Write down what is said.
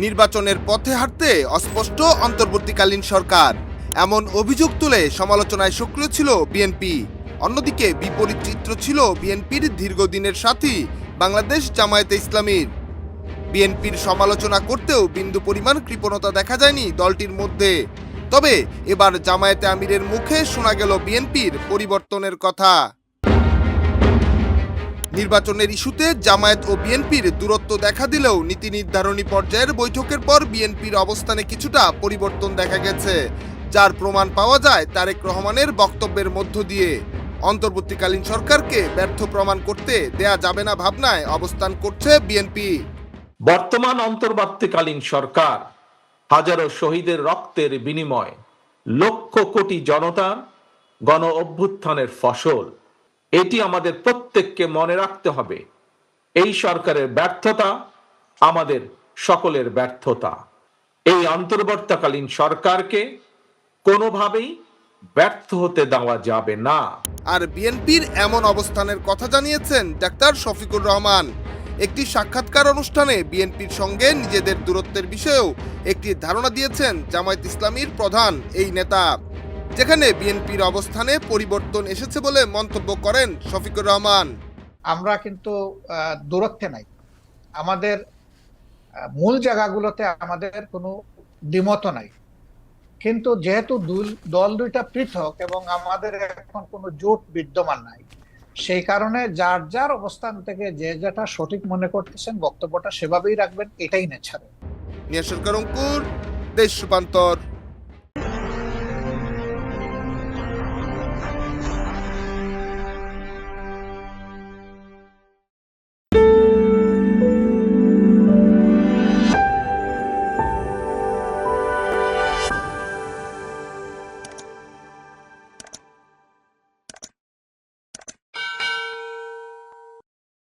নির্বাচনের পথে হাঁটতে অস্পষ্ট অন্তর্বর্তীকালীন সরকার, এমন অভিযোগ তুলে সমালোচনায় সক্রিয় ছিল বিএনপি। অন্যদিকে বিপরীত চিত্র ছিল বিএনপির দীর্ঘদিনের সাথী বাংলাদেশ জামায়াতে ইসলামীর। বিএনপির সমালোচনা করতেও বিন্দু পরিমাণ কৃপণতা দেখা যায়নি দলটির মধ্যে। তবে এবার জামায়াতে আমিরের মুখে শোনা গেল বিএনপির পরিবর্তনের কথা। নির্বাচনের ইস্যুতে জামায়াত ও বিএনপির দূরত্ব দেখা দিলেও নীতি নির্ধারণী পর্যায়ের বৈঠকের পর বিএনপির অবস্থানে কিছুটা পরিবর্তন দেখা গেছে, যার প্রমাণ পাওয়া যায় তারেক রহমানের বক্তব্যের মধ্য দিয়ে। অন্তর্বর্তীকালীন সরকারকে ব্যর্থ প্রমাণ করতে দেয়া যাবে না ভাবনায় অবস্থান করছে বিএনপি। বর্তমান অন্তর্বর্তীকালীন সরকার হাজারো শহীদের রক্তের বিনিময় লক্ষ কোটি জনতার গণ অভ্যুত্থানের ফসল। এটি আমাদের প্রত্যেককে মনে রাখতে হবে। এই সরকারের ব্যর্থতা আমাদের সকলের ব্যর্থতা। এই অন্তর্বর্তীকালীন সরকারকে কোনোভাবেই ব্যর্থ হতে দেওয়া যাবে না। আর বিএনপির এমন অবস্থানের কথা জানিয়েছেন ডাক্তার শফিকুর রহমান। একটি সাক্ষাৎকার অনুষ্ঠানে বিএনপির সঙ্গে নিজেদের দূরত্বের বিষয়েও একটি ধারণা দিয়েছেন জামায়াত ইসলামীর প্রধান এই নেতা, যেখানে বিএনপির অবস্থানে পরিবর্তন এসেছে বলে মন্তব্য করেন শফিকুর রহমান। আমরা কিন্তু দূরত্বে নাই, আমাদের মূল জায়গাগুলোতে আমাদের কোনো দ্বিমত নাই, কিন্তু যেহেতু দল দুইটা পৃথক এবং আমাদের এখন কোনো জোট বিদ্যমান নাই, সেই কারণে যার যার অবস্থান থেকে যে যেটা সঠিক মনে করতেছেন বক্তব্যটা সেভাবেই রাখবেন, এটাই নেচার। নিয়া সরকার অঙ্কুর, দেশ রূপান্তর।